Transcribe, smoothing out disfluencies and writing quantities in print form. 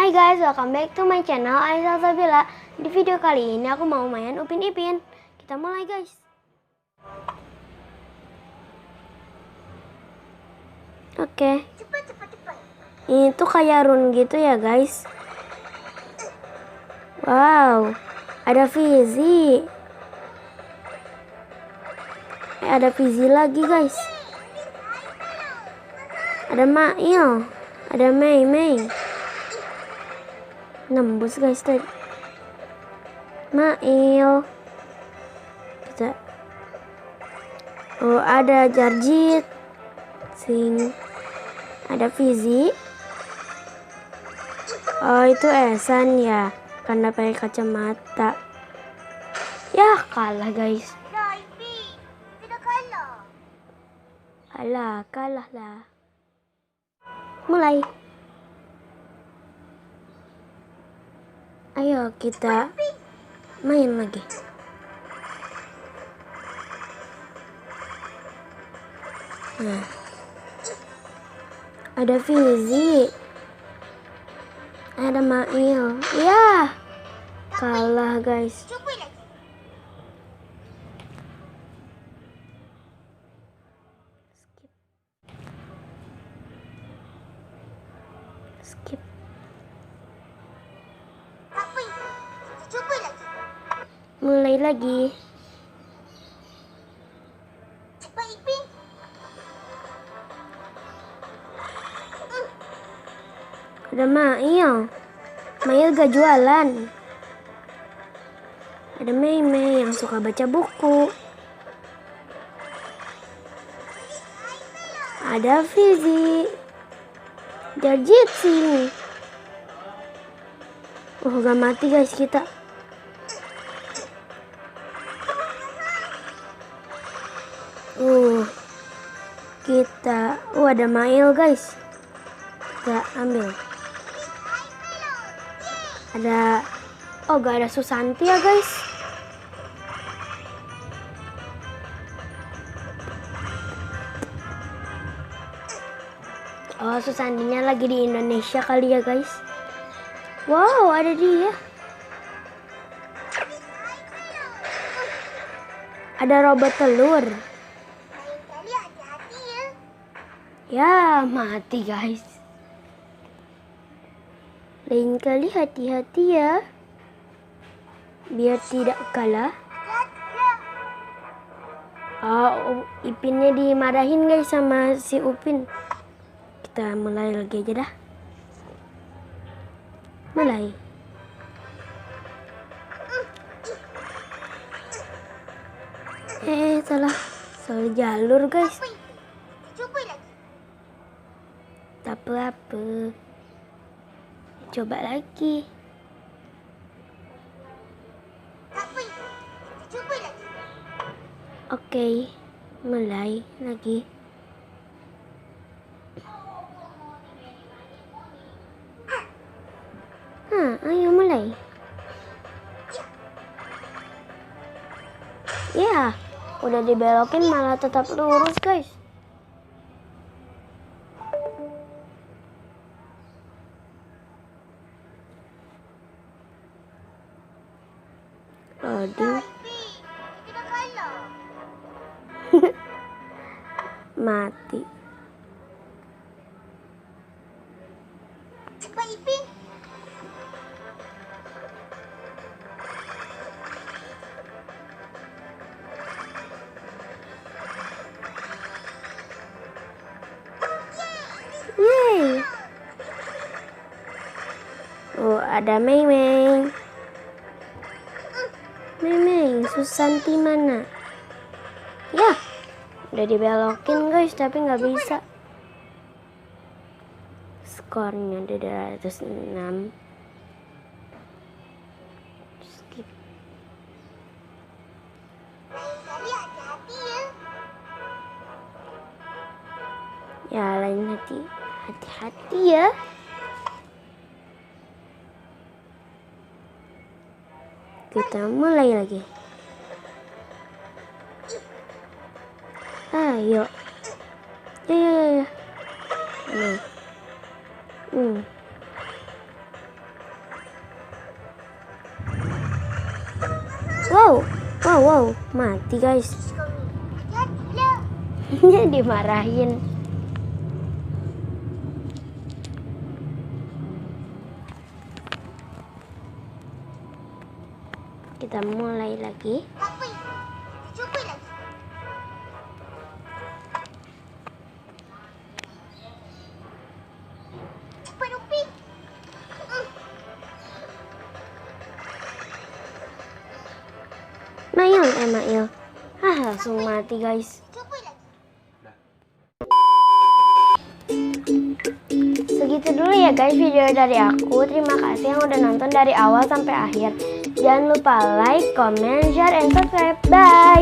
Hai guys, welcome back to my channel Aisyah Sabila. Di video kali ini aku mau main Upin Ipin. Kita mulai guys. Oke. Ini tuh kayak rune gitu ya guys. Wow, ada Fizi. Ada Fizi lagi guys. Ada Mail. Ada Mei. Nembus guys tadi. Mail. Kita. Oh, ada Jarjit. Ada Fizi. Oh, itu Esan ya. Karena pakai kacamata. Ya, kalah guys. Kalah lah. Mulai. Ayo kita main lagi. Nah. Ada Fizi. Ada Mail. Ya. Kalah guys. Skip. Mulai lagi. Ada Mail. Mail gak jualan. Ada Mei yang suka baca buku. Ada Fizi. Jarjit sini. Gak mati guys kita. Ada Mail guys. Kita ambil. Gak ada Susanti ya guys. Oh, Susantinya lagi di Indonesia kali ya guys. Wow, ada dia. Ada robot telur. Ya, mati guys. Lain kali hati-hati ya. Biar tidak kalah. Ipinnya dimarahin guys sama si Upin. Kita mulai lagi aja dah. Mulai. Salah jalur guys. Tak apa. Coba lagi. Oke, mulai lagi. Ayo mulai. Ya, udah dibelokin malah tetap lurus guys. Aduh. Mati. Cepat Ipin. Yeay. Oh, ada Mei. Susanti mana? Ya, udah dibelokin guys, tapi nggak bisa. Skornya udah 206. Skip. Ya, lain hati-hati ya. Kita mulai lagi. Ayo. Ya. Wow, mati guys. Dimarahin. Kita mulai lagi. Mail. Langsung mati guys. Segitu dulu ya guys video dari aku. Terima kasih yang udah nonton dari awal sampai akhir. Jangan lupa like, comment, share, and subscribe. Bye!